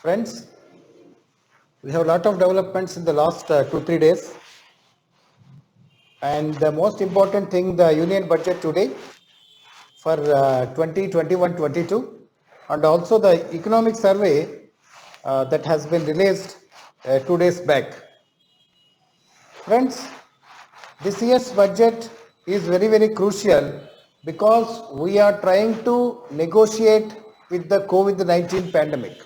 Friends, we have a lot of developments in the last 2-3 days. And the most important thing, the union budget today for 2021-22, and also the economic survey that has been released 2 days back. Friends, this year's budget is very, very crucial because we are trying to negotiate with the COVID-19 pandemic.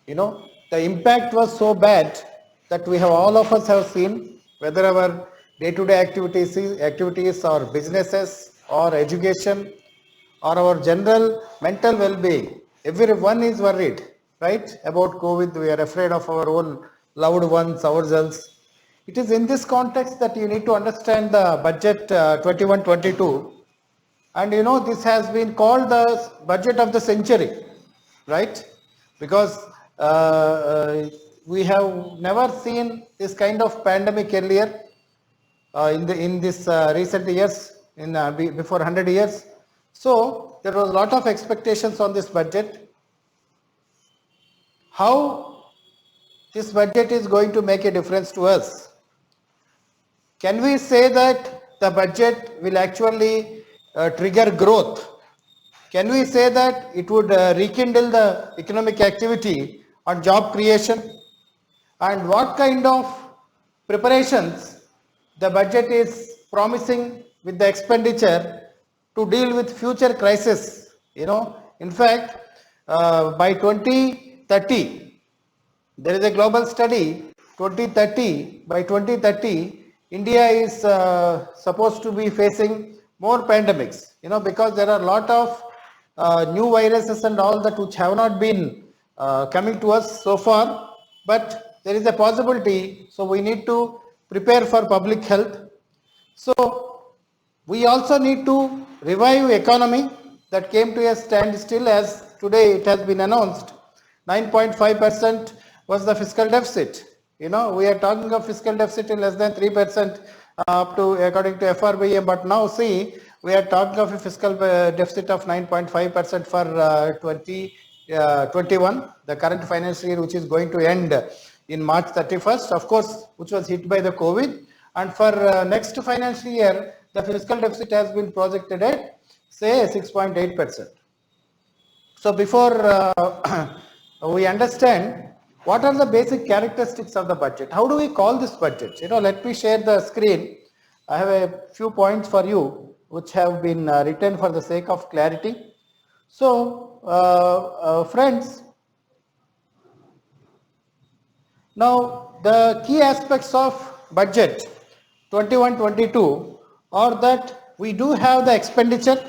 You know, the impact was so bad that we have all of us have seen, whether our day-to-day activities or businesses or education or our general mental well-being. Everyone is worried, right, about COVID. We are afraid of our own loved ones, ourselves. It is in this context that you need to understand the budget 21-22. And you know, this has been called the budget of the century, right? Because we have never seen this kind of pandemic earlier in this recent years, before 100 years. So there was a lot of expectations on this budget. How this budget is going to make a difference to us? Can we say that the budget will actually trigger growth? Can we say that it would rekindle the economic activity and job creation? And what kind of preparations the budget is promising with the expenditure to deal with future crises? You know, in fact, by 2030, there is a global study, 2030, by 2030, India is supposed to be facing more pandemics, you know, because there are a lot of new viruses and all that which have not been coming to us so far, but there is a possibility, so we need to prepare for public health. So we also need to revive economy that came to a standstill, as today it has been announced. 9.5% was the fiscal deficit. You know, we are talking of fiscal deficit in less than 3% up to, according to FRBM, but now see, we are talking of a fiscal deficit of 9.5% for 2021, the current financial year, which is going to end in March 31st, of course, which was hit by the COVID. And for next financial year, the fiscal deficit has been projected at, say, 6.8%. So before we understand what are the basic characteristics of the budget, how do we call this budget? You know, let me share the screen. I have a few points for you which have been written for the sake of clarity. So friends, now the key aspects of budget 21-22 are that we do have the expenditure.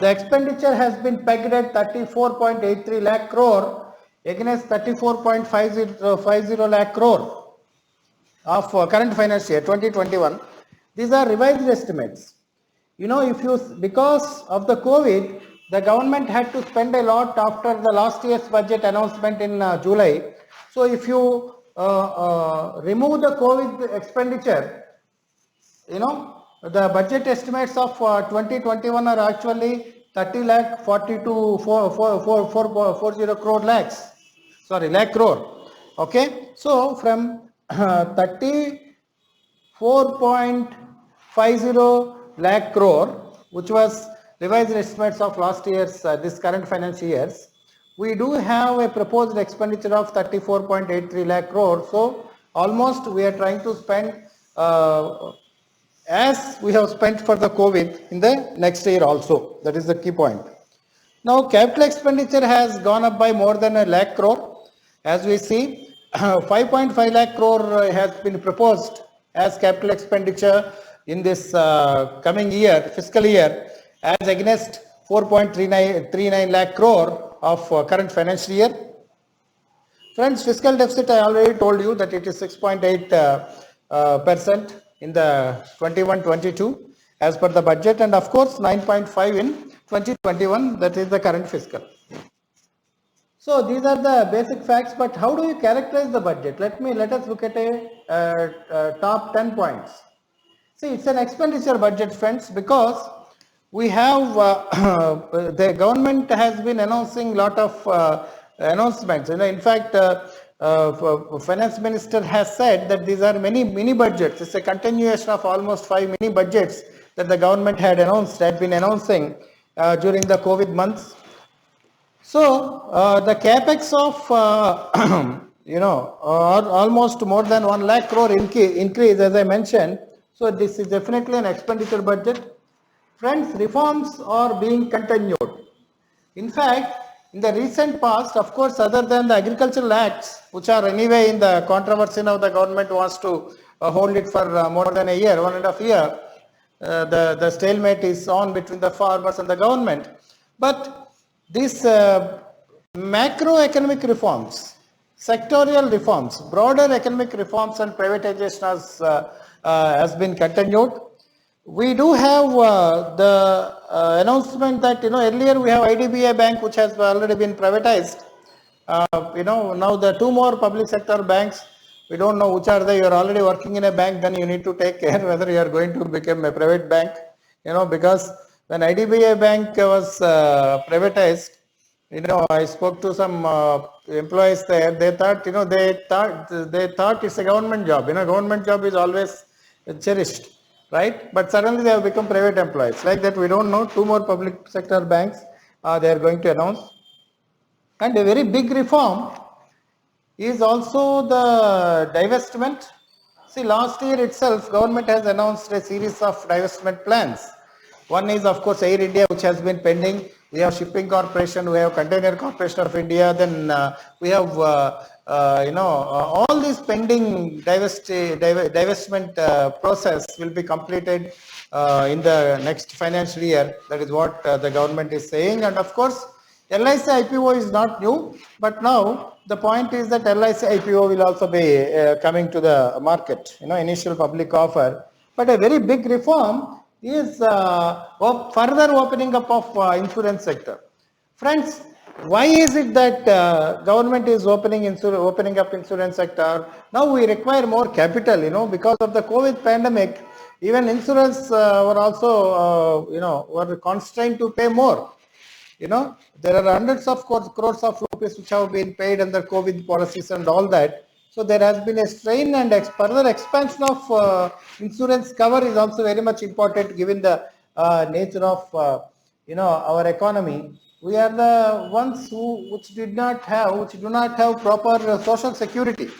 The expenditure has been pegged at 34.83 lakh crore against 34.50 lakh crore of current financial year 2021. These are revised estimates. You know, because of the COVID, the government had to spend a lot after the last year's budget announcement in July. So if you remove the COVID expenditure, you know, the budget estimates of 2021 are actually 30 lakh 42 40 crore lakhs. Sorry, lakh crore. Okay. So from 34.50 lakh crore, which was revised estimates of last year's this current financial years, we do have a proposed expenditure of 34.83 lakh crore. So almost we are trying to spend as we have spent for the COVID in the next year also. That is the key point. Now capital expenditure has gone up by more than a lakh crore. As we see, 5.5 lakh crore has been proposed as capital expenditure in this coming year, fiscal year, as against 4.39 lakh crore of current financial year. Friends, fiscal deficit, I already told you that it is 6.8% in the 21-22 as per the budget, and of course 9.5 in 2021, that is the current fiscal. So these are the basic facts, but how do you characterize the budget? Let us look at a top 10 points. See, it's an expenditure budget, friends, because we have the government has been announcing lot of announcements. In fact, finance minister has said that these are many mini budgets. It's a continuation of almost 5 mini budgets that the government had been announcing during the COVID months. So the capex of almost more than 1 lakh crore increase, as I mentioned. So this is definitely an expenditure budget. Friends, reforms are being continued. In fact, in the recent past, of course, other than the agricultural acts, which are anyway in the controversy now, the government wants to hold it for more than a year, 1.5 years. The stalemate is on between the farmers and the government. But these macroeconomic reforms, sectorial reforms, broader economic reforms and privatization has been continued. We do have the announcement that earlier we have IDBI Bank, which has already been privatized. Now the 2 more public sector banks, we don't know which are they. You are already working in a bank, then you need to take care whether you are going to become a private bank. Because when IDBI Bank was privatized, I spoke to some employees there. They thought, they thought it's a government job. Government job is always cherished, right? But suddenly they have become private employees. Like that, we don't know. 2 more public sector banks they are going to announce. And a very big reform is also the divestment. See, last year itself, government has announced a series of divestment plans. One is, of course, Air India, which has been pending. We have Shipping Corporation, we have Container Corporation of India. Then we have, all these pending divestment process will be completed in the next financial year. That is what the government is saying. And of course, LIC IPO is not new, but now the point is that LIC IPO will also be coming to the market, initial public offer. But a very big reform is further opening up of insurance sector. Friends, why is it that government is opening up insurance sector? Now we require more capital, because of the COVID pandemic. Even insurance were also, were constrained to pay more. There are hundreds of crores of rupees which have been paid under COVID policies and all that. So there has been a strain, and further expansion of insurance cover is also very much important given the nature of our economy. We are the ones which do not have proper social security.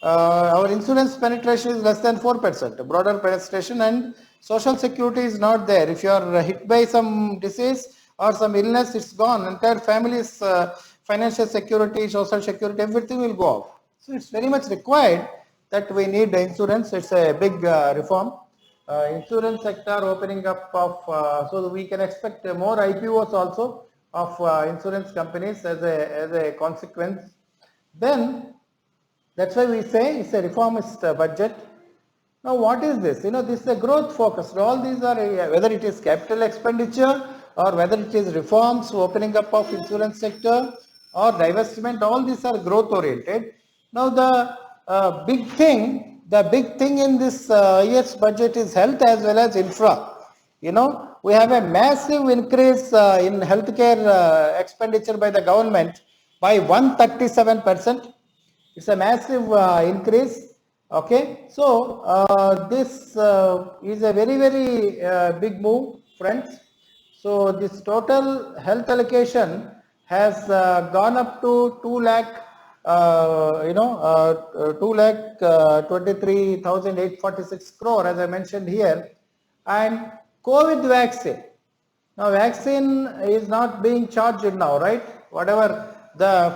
Our insurance penetration is less than 4%, broader penetration, and social security is not there. If you are hit by some disease or some illness, it's gone. Entire family's financial security, social security, everything will go off. So it's very much required that we need insurance. It's a big reform. Insurance sector opening up of, so we can expect more IPOs also of insurance companies as a consequence. Then that's why we say it's a reformist budget. Now what is this? This is a growth focus. All these are, whether it is capital expenditure or whether it is reforms, opening up of insurance sector or divestment, all these are growth oriented. Now the big thing in this year's budget is health as well as infra. We have a massive increase in healthcare expenditure by the government by 137%. It's a massive increase. Okay, so this is a very, very big move, friends. So this total health allocation has gone up to 2,23,846 crore, as I mentioned here. And COVID vaccine. Now vaccine is not being charged now, right? Whatever the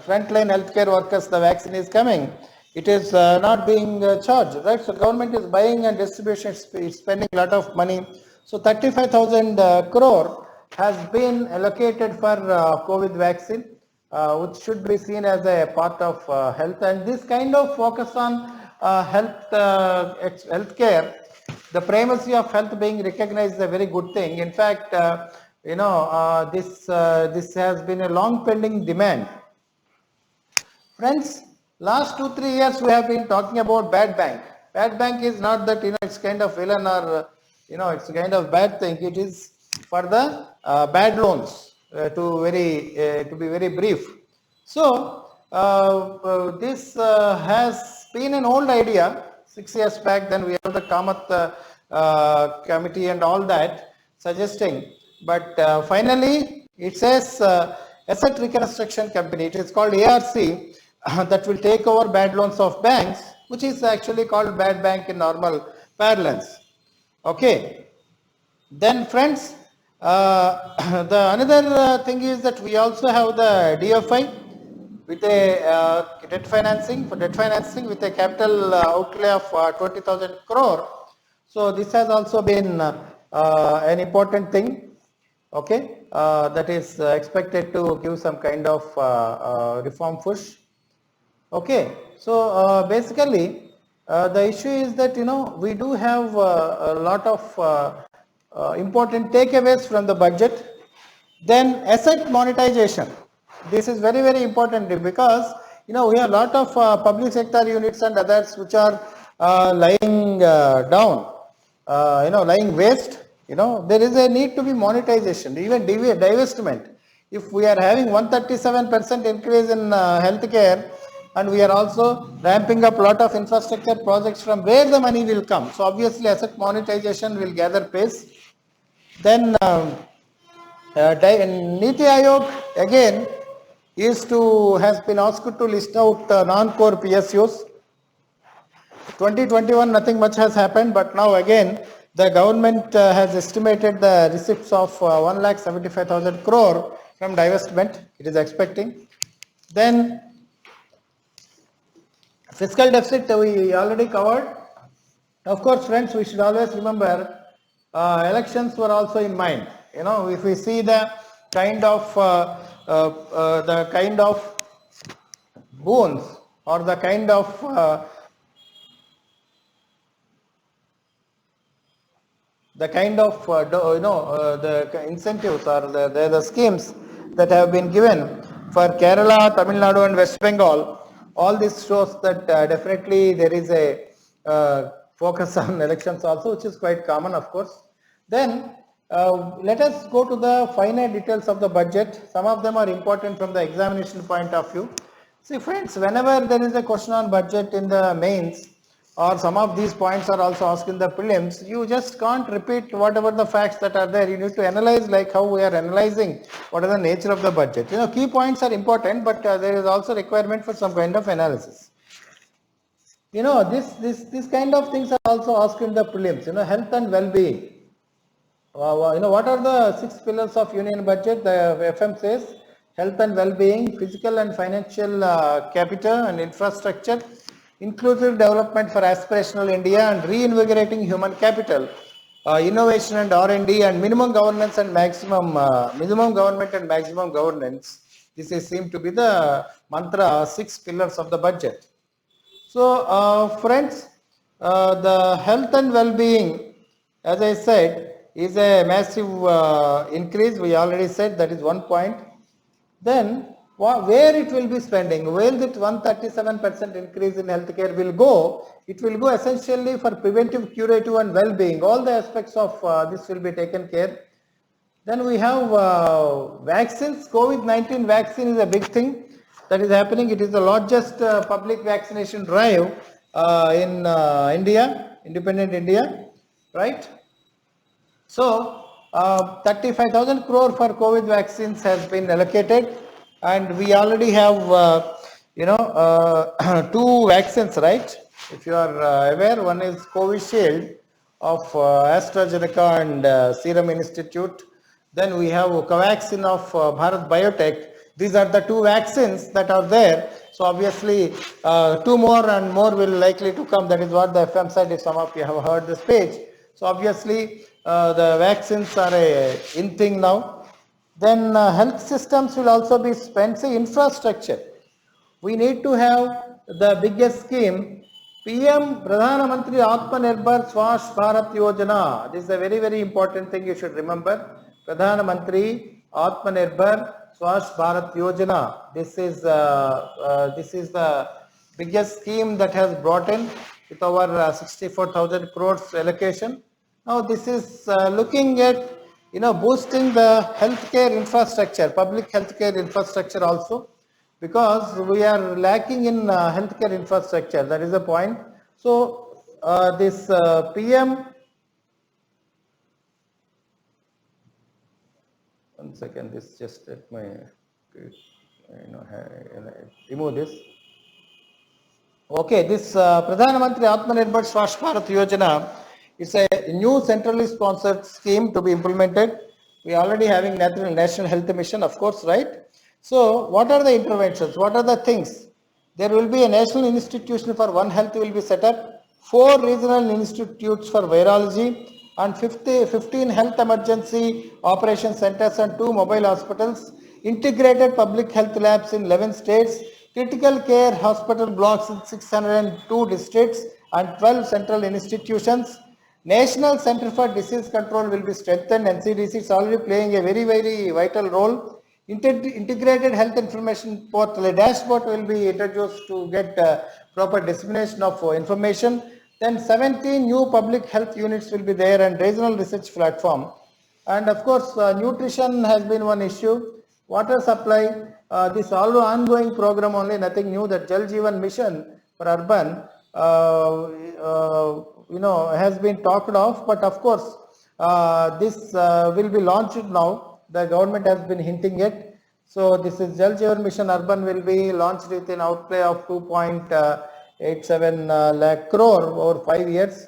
frontline healthcare workers, the vaccine is coming, it is not being charged, right? So government is buying and distribution is spending a lot of money. So 35,000 crore has been allocated for COVID vaccine, which should be seen as a part of health. And this kind of focus on healthcare, the primacy of health being recognized is a very good thing. In fact, this has been a long pending demand. Friends, last 2-3 years we have been talking about bad bank. Bad bank is not that it's kind of villain or it's a kind of bad thing. It is for the bad loans. to be very brief. So this has been an old idea. 6 years back, then we have the Kamath committee and all that suggesting, but finally it says asset reconstruction company. It is called ARC that will take over bad loans of banks, which is actually called bad bank in normal parlance. Okay. Then friends, the another thing is that we also have the DFI with a debt financing with a capital outlay of 20,000 crore. So this has also been an important thing. Okay, that is expected to give some kind of reform push. Okay, so basically the issue is that we do have a lot of important takeaways from the budget. Then asset monetization. This is very, very important because we have a lot of public sector units and others which are lying down, lying waste. There is a need to be monetization, even divestment. If we are having 137% increase in healthcare, and we are also ramping up a lot of infrastructure projects, from where the money will come? So obviously asset monetization will gather pace. Then Niti Aayog again has been asked to list out non-core PSUs. 2021 nothing much has happened, but now again the government has estimated the receipts of 1,75,000 crore from divestment. It is expecting. Then fiscal deficit we already covered. Of course, friends, we should always remember elections were also in mind. If we see the kind of boons or the kind of the incentives or the schemes that have been given for Kerala, Tamil Nadu and West Bengal, all this shows that definitely there is a focus on elections also, which is quite common, of course. Then let us go to the finer details of the budget. Some of them are important from the examination point of view. See friends, whenever there is a question on budget in the mains, or some of these points are also asked in the prelims, you just can't repeat whatever the facts that are there. You need to analyze like how we are analyzing what is the nature of the budget. Key points are important, but there is also requirement for some kind of analysis. This kind of things are also asked in the prelims. Health and well-being. What are the 6 pillars of union budget? The FM says health and well-being, physical and financial capital and infrastructure, inclusive development for aspirational India, and reinvigorating human capital, innovation and R&D, and minimum governance and maximum governance. This is seem to be the mantra, 6 pillars of the budget. So friends, the health and well-being, as I said, is a massive increase. We already said that is one point. Then where it will be spending? Where that 137% increase in healthcare will go? It will go essentially for preventive, curative and well-being. All the aspects of this will be taken care. Then we have vaccines. COVID-19 vaccine is a big thing that is happening. It is the largest public vaccination drive in India, independent India, right? So 35,000 crore for COVID vaccines has been allocated, and we already have 2 vaccines, right? If you are aware, one is Covishield of AstraZeneca and Serum Institute. Then we have Covaxin of Bharat Biotech. These are the 2 vaccines that are there. So obviously 2 more and more will likely to come. That is what the FM said, if some of you have heard the speech. So obviously the vaccines are a in thing now. Then health systems will also be spent. See, infrastructure. We need to have the biggest scheme, PM Pradhana Mantri Atmanirbhar Swash Bharat Yojana. This is a very, very important thing you should remember. Pradhana Mantri Atmanirbhar Swash Bharat Yojana. This is the biggest scheme that has brought in with our 64,000 crores allocation. Now this is looking at boosting the healthcare infrastructure, public healthcare infrastructure also, because we are lacking in healthcare infrastructure. That is the point. So this PM. One second. This just let me remove this. Okay, this Pradhan Mantri Atmanirbhar Swachh Bharat Yojana, it's a new centrally sponsored scheme to be implemented. We are already having National Health Mission, of course, right? So, what are the interventions? What are the things? There will be a national institution for One Health will be set up, 4 regional institutes for virology, and 15 health emergency operation centers and 2 mobile hospitals, integrated public health labs in 11 states, critical care hospital blocks in 602 districts and 12 central institutions. National Center for Disease Control will be strengthened. NCDC is already playing a very, very vital role. Integrated health information portal, a dashboard will be introduced to get proper dissemination of information. Then 17 new public health units will be there and regional research platform. And of course, nutrition has been one issue. Water supply, this all ongoing program only, nothing new. That Jal Jeevan Mission for urban, has been talked of. But of course, this will be launched now. The government has been hinting it. So this is Jal Jeevan Mission Urban will be launched with an outlay of 2.87 lakh crore over 5 years.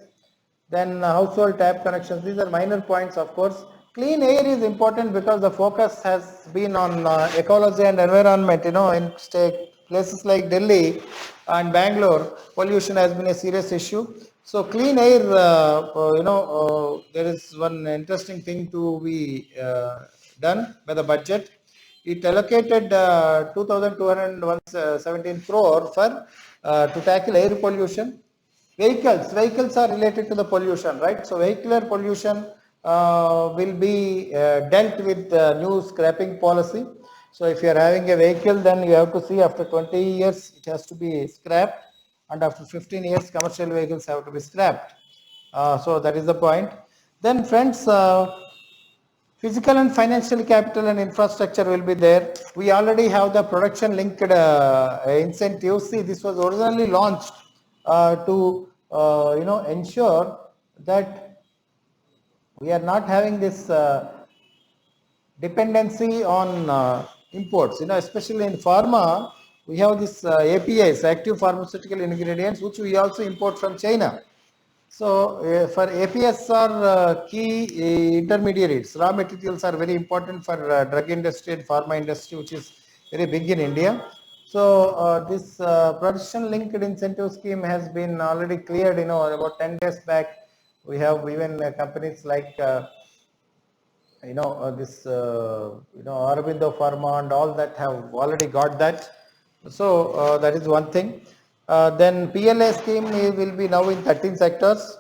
Then household tap connections. These are minor points, of course. Clean air is important because the focus has been on ecology and environment. In places like Delhi and Bangalore, pollution has been a serious issue. So clean air, there is one interesting thing to be done by the budget. It allocated 2,217 crore for to tackle air pollution. Vehicles are related to the pollution, right? So vehicular pollution will be dealt with new scrapping policy. So if you are having a vehicle, then you have to see after 20 years it has to be scrapped, and after 15 years commercial vehicles have to be scrapped. So that is the point. Then friends, physical and financial capital and infrastructure will be there. We already have the production linked incentives. See, this was originally launched to ensure that we are not having this dependency on imports. Especially in pharma, we have this APIs, active pharmaceutical ingredients, which we also import from China. So for APIs are key intermediaries. Raw materials are very important for drug industry and pharma industry, which is very big in India. So this production linked incentive scheme has been already cleared. About 10 days back, we have even companies like this Aurobindo Pharma and all that have already got that. So that is one thing. Then PLA scheme will be now in 13 sectors,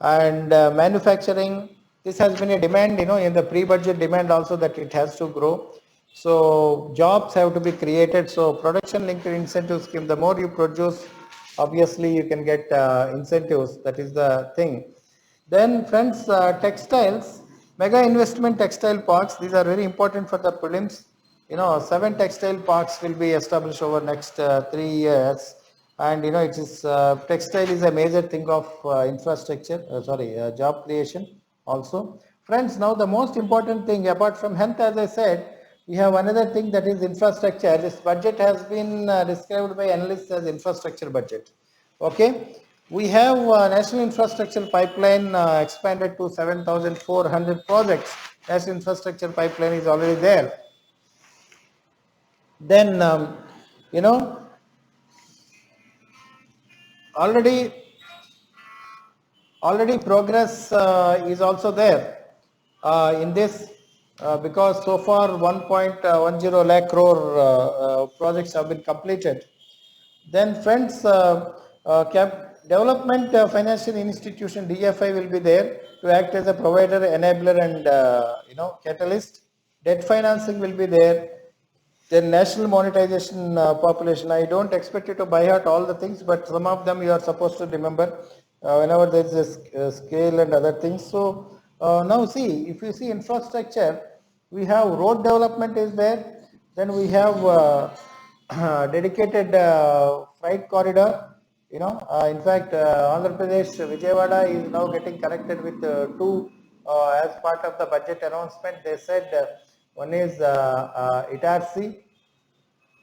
and manufacturing, this has been a demand, in the pre-budget demand also, that it has to grow. So jobs have to be created. So production linked incentive scheme, the more you produce, obviously you can get incentives. That is the thing. Then friends, textiles, mega investment textile parks, these are very important for the prelims. 7 textile parks will be established over next 3 years. And it is textile is a major thing of infrastructure, job creation also. Friends, now the most important thing apart from health, as I said, we have another thing, that is infrastructure. This budget has been described by analysts as infrastructure budget. Okay, we have national infrastructure pipeline expanded to 7,400 projects. National infrastructure pipeline is already there. Then already progress is also there in this because so far 1.10 lakh crore projects have been completed. Then friends, development financial institution DFI will be there to act as a provider, enabler and catalyst. Debt financing will be there. Then national monetization population. I don't expect you to buy out all the things, but some of them you are supposed to remember whenever there is a scale and other things. So Now see, if you see infrastructure, we have road development is there, then we have dedicated freight corridor. In fact, Andhra Pradesh, Vijayawada is now getting connected with two as part of the budget announcement. They said one is Itarsi,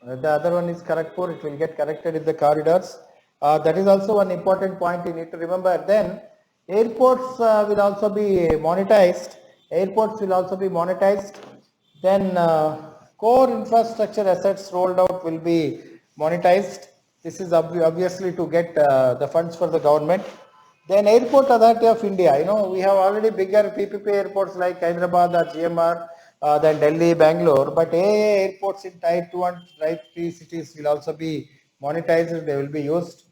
the other one is Kharagpur. It will get connected in the corridors. That is also one important point you need to remember. Then airports will also be monetized. Airports will also be monetized. Then core infrastructure assets rolled out will be monetized. This is obviously to get the funds for the government. Then Airport Authority of India, we have already bigger PPP airports like Hyderabad or GMR, then Delhi, Bangalore, but AA airports in Tier 2 and Tier 3 cities will also be monetized, they will be used.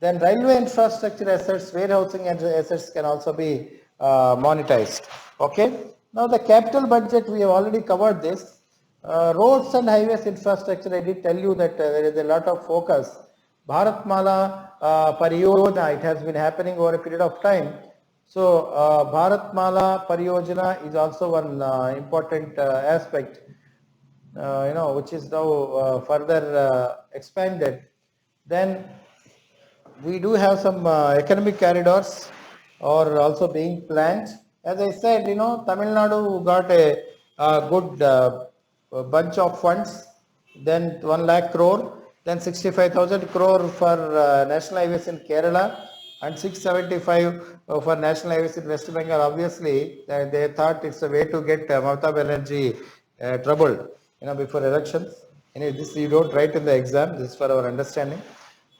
Then railway infrastructure assets, warehousing and assets can also be monetized. Okay. Now the capital budget, we have already covered this. Roads and highways infrastructure, I did tell you that there is a lot of focus. Bharatmala Pariyojana, it has been happening over a period of time. So Bharatmala Pariyojana is also one important aspect, which is now further expanded. Then we do have some economic corridors are also being planned. As I said, Tamil Nadu got a good bunch of funds, then 1 lakh crore, then 65,000 crore for national highways in Kerala and 675 for national highways in West Bengal. Obviously, they thought it's a way to get Mamata Banerjee troubled, before elections. This you don't write in the exam, this is for our understanding.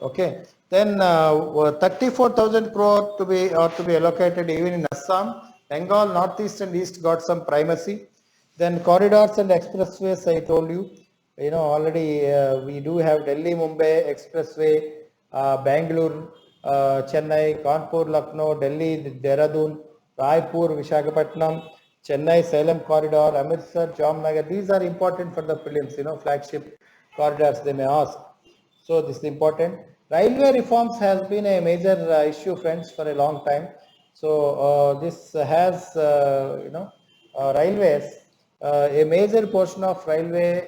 Okay. Then 34,000 crore to be allocated even in Assam. Bengal, Northeast and East got some primacy. Then corridors and expressways, I told you. Already we do have Delhi Mumbai Expressway, Bangalore, Chennai, Kanpur, Lucknow, Delhi, Dehradun, Raipur, Visakhapatnam, Chennai, Salem corridor, Amritsar, Jamnagar. These are important for the prelims, flagship corridors they may ask. So this is important. Railway reforms has been a major issue, friends, for a long time. So this has, railways, a major portion of railway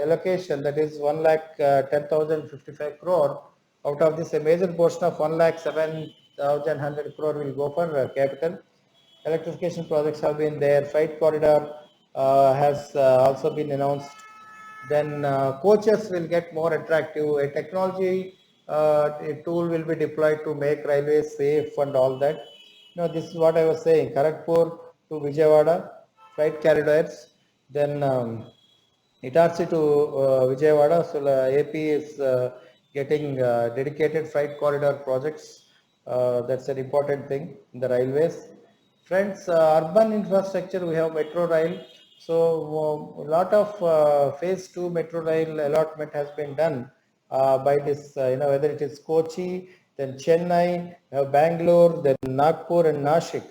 allocation, that is 1 lakh 10,055 crore. Out of this, a major portion of 1 lakh 7,100 crore will go for capital. Electrification projects have been there. Freight corridor has also been announced. Then coaches will get more attractive. A technology a tool will be deployed to make railways safe and all that. This is what I was saying. Kharagpur to Vijayawada, freight corridors. Then Itarsi to Vijayawada. So AP is getting dedicated freight corridor projects. That's an important thing in the railways. Friends, urban infrastructure, we have metro rail. So a lot of phase 2 metro rail allotment has been done by this, whether it is Kochi, then Chennai, Bangalore, then Nagpur and Nashik.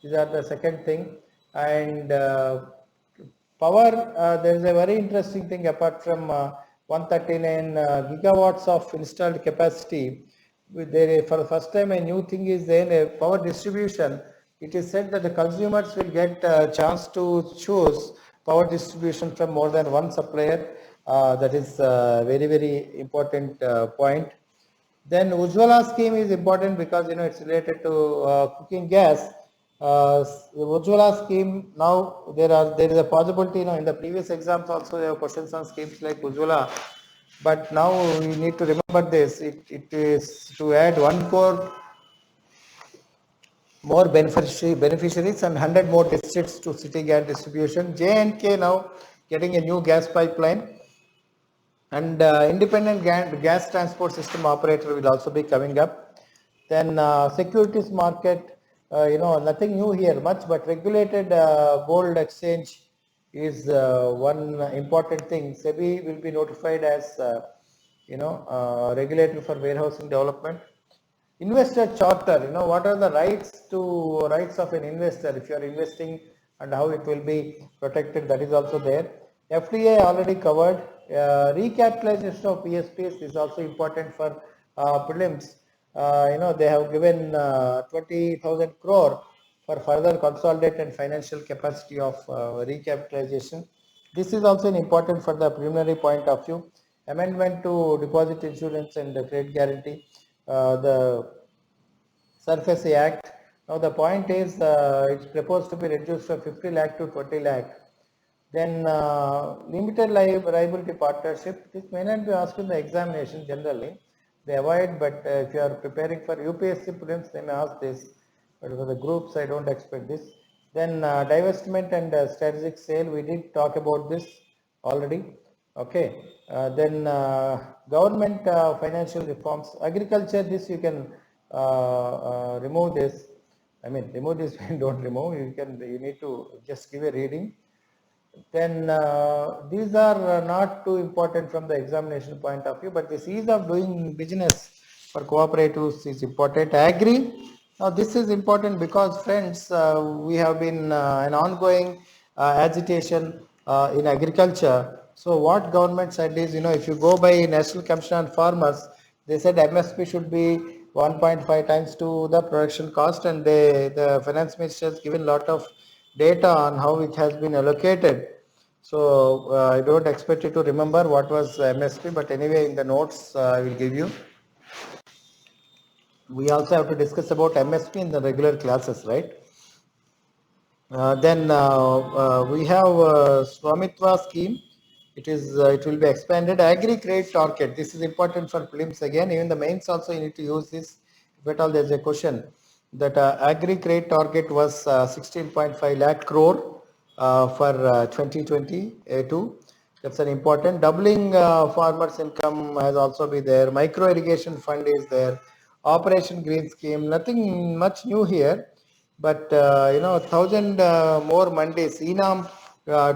These are the second thing. And power, there is a very interesting thing apart from 139 gigawatts of installed capacity. For the first time, a new thing is there, a power distribution. It is said that the consumers will get a chance to choose power distribution from more than one supplier. That is a very, very important point. Then Ujjwala scheme is important because it's related to cooking gas. The Ujjwala scheme, now there is a possibility, in the previous exams also there were questions on schemes like Ujjwala, but now we need to remember this. It is to add 1 crore more beneficiaries and 100 more districts to city gas distribution. J&K now getting a new gas pipeline, and independent gas transport system operator will also be coming up. Then securities market, nothing new here much, but regulated gold exchange is one important thing. SEBI will be notified as regulator for warehousing development. Investor charter, what are the rights of an investor if you are investing and how it will be protected, that is also there. FTA already covered. Recapitalization of PSPs is also important for prelims. They have given 20,000 crore for further consolidate and financial capacity of recapitalization. This is also important for the preliminary point of view. Amendment to deposit insurance and the credit guarantee, the Surface Act. Now the point is it's proposed to be reduced from 50 lakh to 20 lakh. Then limited liability partnership, this may not be asked in the examination generally. They avoid, but if you are preparing for UPSC prelims, they may ask this. But for the groups, I don't expect this. Then divestment and strategic sale, we did talk about this already. Okay. Then government financial reforms, agriculture, this you can remove this. I mean, remove this, don't remove, you need to just give a reading. Then these are not too important from the examination point of view, but this ease of doing business for cooperatives is important. I agree. Now this is important because friends, we have been an ongoing agitation in agriculture. So what government said is, if you go by National Commission on Farmers, they said MSP should be 1.5 times to the production cost, and the finance minister has given a lot of data on how it has been allocated. So I don't expect you to remember what was MSP, but anyway, in the notes I will give you. We also have to discuss about MSP in the regular classes, right? Then we have Swamitva scheme. It will be expanded. Agri credit target. This is important for prelims again. Even the mains also you need to use this. If at all there is a question that agri credit target was 16.5 lakh crore for 2022. That's an important doubling. Farmers income has also been there. Micro irrigation fund is there. Operation Green Scheme. Nothing much new here. But 1,000 more mandis, ENAM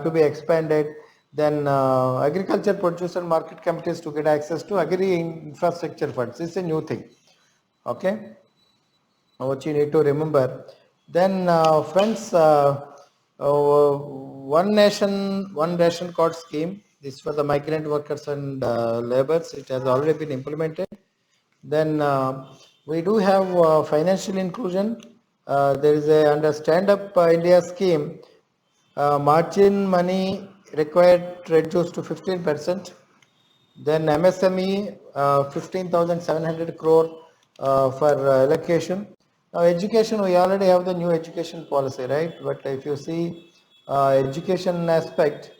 to be expanded. Then agriculture producer market committees to get access to agri infrastructure funds. This is a new thing. Okay, what you need to remember. Then friends, one nation, one ration card scheme. This for the migrant workers and laborers. It has already been implemented. Then we do have financial inclusion. There is a under Stand Up India scheme, margin money required reduced to 15%. Then MSME 15,700 crore for allocation. Now education, we already have the new education policy, right? But if you see education aspect,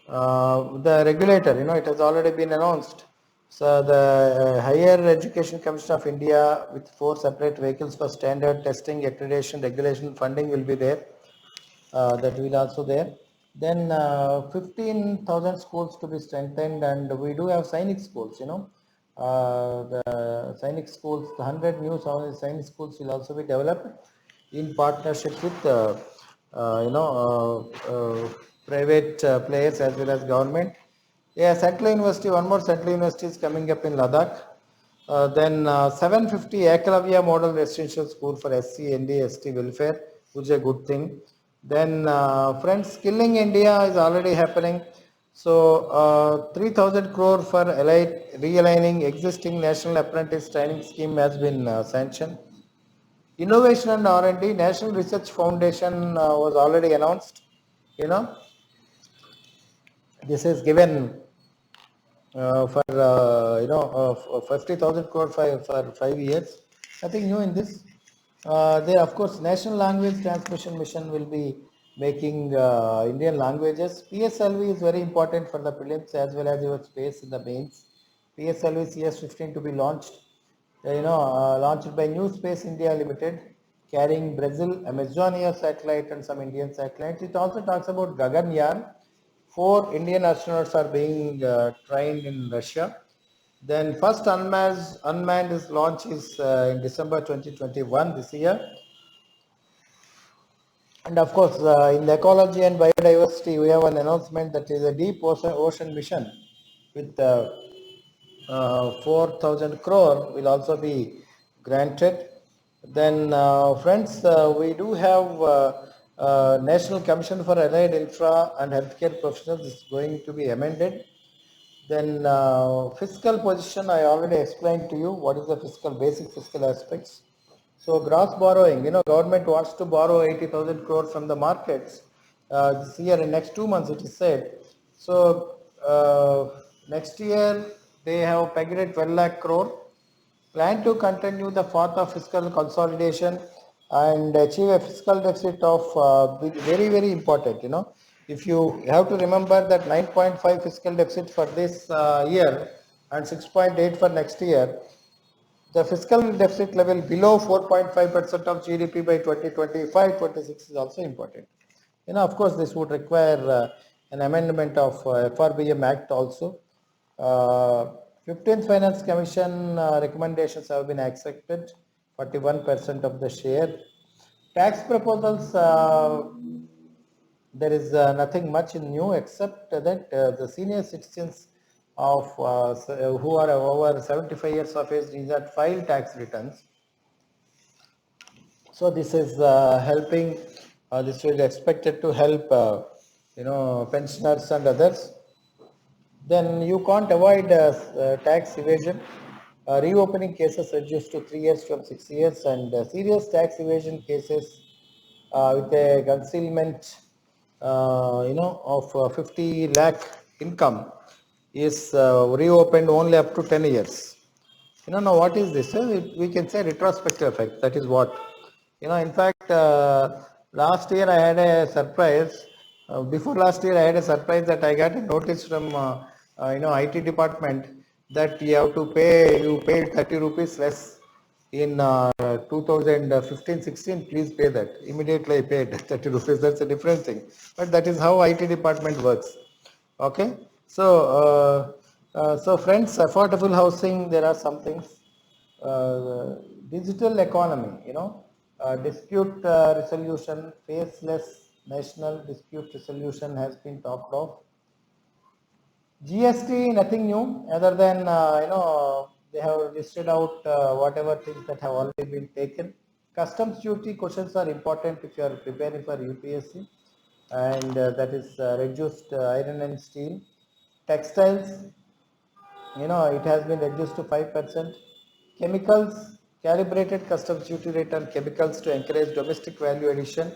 the regulator, it has already been announced. So the Higher Education Commission of India with 4 separate vehicles for standard testing, accreditation, regulation, funding will be there. That will also there. Then 15,000 schools to be strengthened, and we do have Sainik schools, the Sainik schools, the 100 new Sainik schools will also be developed in partnership with private players as well as government. Yeah, Central University, one more Central University is coming up in Ladakh. Then 750 Eklavya Model Residential School for SC, ND, ST welfare, which is a good thing. Then friends, Skilling India is already happening. So 3,000 crore for realigning existing National Apprentice Training Scheme has been sanctioned. Innovation and R&D, National Research Foundation was already announced. This is given for 50,000 crore for 5 years. Nothing new in this. There, of course, National Language Transmission Mission will be making Indian languages. PSLV is very important for the prelims as well as your space in the mains. PSLV CS15 to be launched. Launched by New Space India Limited, carrying Brazil, Amazonia satellite and some Indian satellites. It also talks about Gaganyaan. 4 Indian astronauts are being trained in Russia. Then first unmanned launch is in December 2021 this year. And of course, in the ecology and biodiversity, we have an announcement that is a deep ocean mission with 4,000 crore will also be granted. Then friends, we do have National Commission for Allied Infra and Healthcare Professionals is going to be amended. Then fiscal position, I already explained to you what is the basic fiscal aspects. So gross borrowing, government wants to borrow 80,000 crore from the markets this year in next 2 months, it is said. So next year they have pegged at 12 lakh crore. Plan to continue the path of fiscal consolidation and achieve a fiscal deficit of very, very important. If you have to remember that 9.5 fiscal deficit for this year and 6.8 for next year, the fiscal deficit level below 4.5% of GDP by 2025-26 is also important. Of course, this would require an amendment of FRBM Act also. 15th Finance Commission recommendations have been accepted, 41% of the share. Tax proposals, there is nothing much new except that the senior citizens of who are over 75 years of age need not file tax returns. So this is helping. This is expected to help pensioners and others. Then you can't avoid tax evasion. Reopening cases reduced to 3 years from 6 years, and serious tax evasion cases with a concealment of 50 lakh income is reopened only up to 10 years. Now what is this? We can say retrospective effect. That is what. In fact, last year I had a surprise. Before last year I had a surprise that I got a notice from IT department that you paid 30 rupees less in 2015-16, please pay that. Immediately I paid 30 rupees. That's a different thing. But that is how IT department works. Okay. So friends, affordable housing, there are some things. Digital economy, dispute resolution, faceless national dispute resolution has been talked of. GST, nothing new other than, they have listed out whatever things that have already been taken. Customs duty questions are important if you are preparing for UPSC, and that is reduced iron and steel. Textiles, it has been reduced to 5%. Chemicals, calibrated customs duty rate on chemicals to encourage domestic value addition,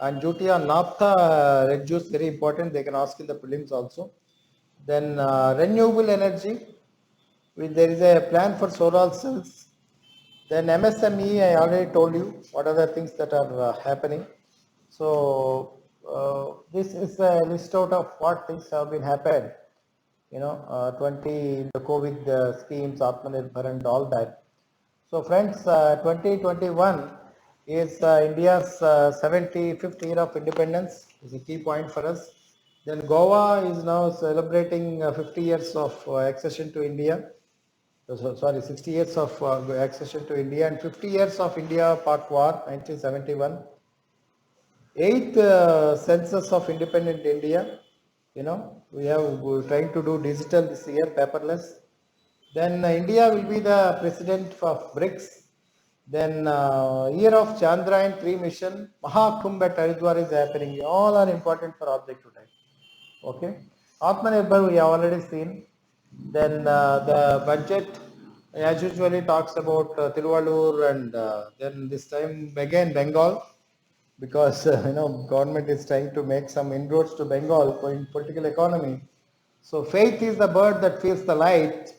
and duty on naphtha reduced, very important, they can ask in the prelims also. Then renewable energy, there is a plan for solar cells. Then MSME, I already told you what are the things that are happening. So this is a list out of what things have been happened. 20 the COVID schemes, Atmanirbhar and all that. So friends, 2021 is India's 75th year of independence. Is a key point for us. Then Goa is now celebrating 50 years of accession to India. Sorry, 60 years of accession to India and 50 years of India Pak War, 1971. 8th census of independent India. We're trying to do digital this year, paperless. Then India will be the president of BRICS. Then year of Chandrayaan 3 mission, Mahakumbh at Haridwar is happening. All are important for objective type. Okay. Atmanirbhar we have already seen. Then the budget as usually talks about Tiruvallur and then this time again Bengal, because government is trying to make some inroads to Bengal in political economy. So faith is the bird that feels the light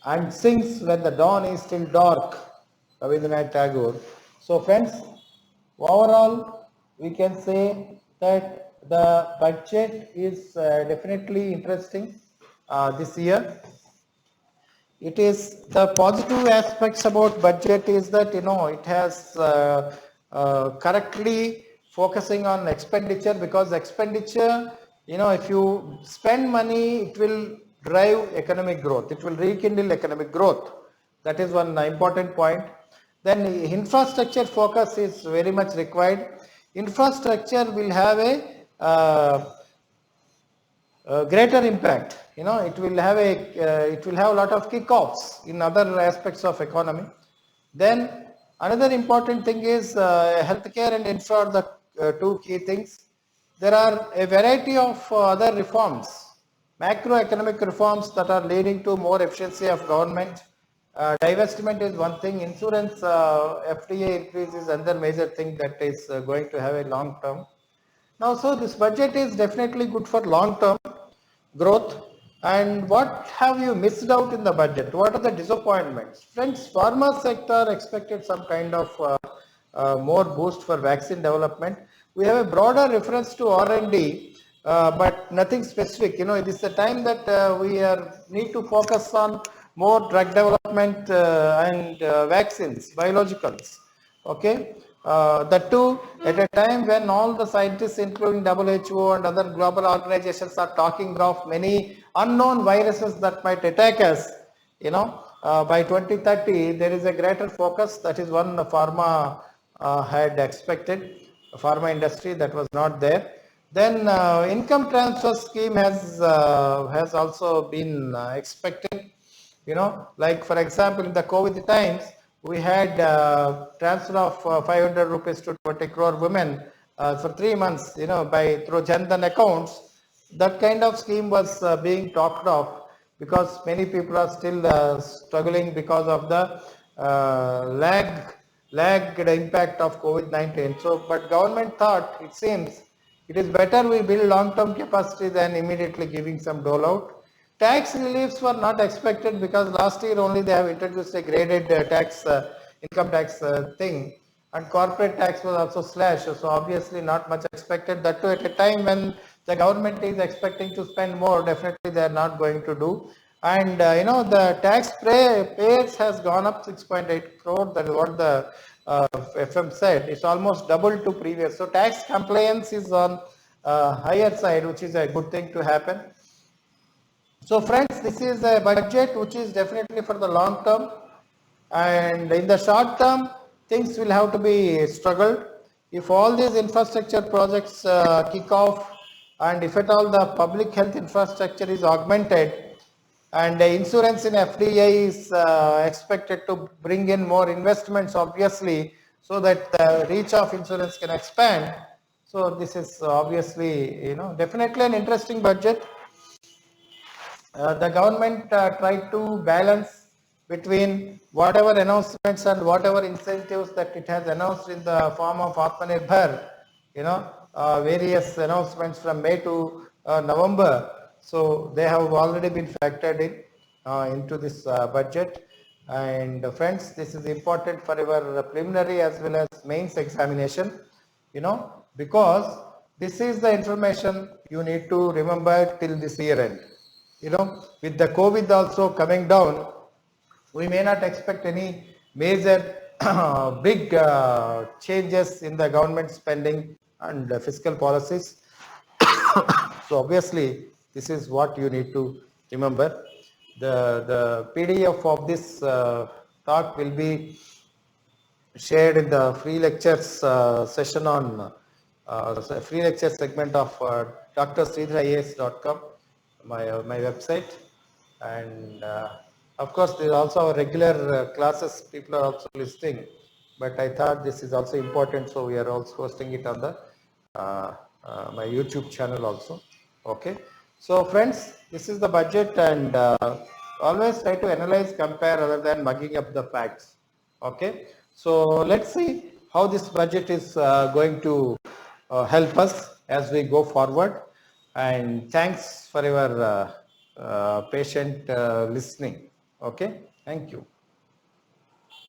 and sings when the dawn is still dark, Rabindranath Tagore. So friends, overall we can say that the budget is definitely interesting this year. It is the positive aspects about budget is that it has correctly focusing on expenditure, because expenditure, if you spend money, it will drive economic growth, it will rekindle economic growth. That is one important point. Then infrastructure focus is very much required. Infrastructure will have a greater impact. It will have a lot of kickoffs in other aspects of economy. Then another important thing is healthcare and infra are the two key things. There are a variety of other reforms, macroeconomic reforms that are leading to more efficiency of government, divestment is one thing, insurance FDA increase is another major thing that is going to have a long term. Now, so this budget is definitely good for long term growth. And what have you missed out in the budget? What are the disappointments? Friends, pharma sector expected some kind of more boost for vaccine development. We have a broader reference to R&D, but nothing specific. You know, it is the time that need to focus on more drug development and vaccines, biologicals. Okay, that too at a time when all the scientists, including WHO and other global organizations, are talking of many unknown viruses that might attack us. You know, by 2030 there is a greater focus. That is one the pharma had expected, pharma industry, that was not there. Then income transfer scheme has also been expected. You know, like for example, in the COVID times, we had transfer of 500 rupees to 20 crore women for 3 months, you know, by through Jan Dhan accounts. That kind of scheme was being talked of, because many people are still struggling because of the lagged impact of COVID-19. So, but government thought, it seems, it is better we build long-term capacity than immediately giving some dole out. Tax reliefs were not expected because last year only they have introduced a graded income tax thing, and corporate tax was also slashed. So obviously not much expected. That too at a time when the government is expecting to spend more, definitely they are not going to do. And you know, the tax payers has gone up 6.8 crore. That is what the FM said. It's almost double to previous. So tax compliance is on higher side, which is a good thing to happen. So friends, this is a budget which is definitely for the long term, and in the short term things will have to be struggled. If all these infrastructure projects kick off, and if at all the public health infrastructure is augmented, and the insurance in FDI is expected to bring in more investments, obviously, so that the reach of insurance can expand. So this is obviously, you know, definitely an interesting budget. The government tried to balance between whatever announcements and whatever incentives that it has announced in the form of Atmanirbhar, you know, various announcements from May to November. So they have already been factored in into this budget. And friends, this is important for your preliminary as well as mains examination, you know, because this is the information you need to remember till this year end. You know, with the COVID also coming down, we may not expect any major big changes in the government spending and fiscal policies. So obviously, this is what you need to remember. The PDF of this talk will be shared in the free lectures session on free lecture segment of drsridharias.com, my website. And of course, there is also our regular classes people are also listening, but I thought this is also important, so we are also hosting it on the my YouTube channel also. Okay, so friends, this is the budget, and always try to analyze, compare rather than mugging up the facts. Okay, so let's see how this budget is going to help us as we go forward. And thanks for your patient listening. Okay, thank you.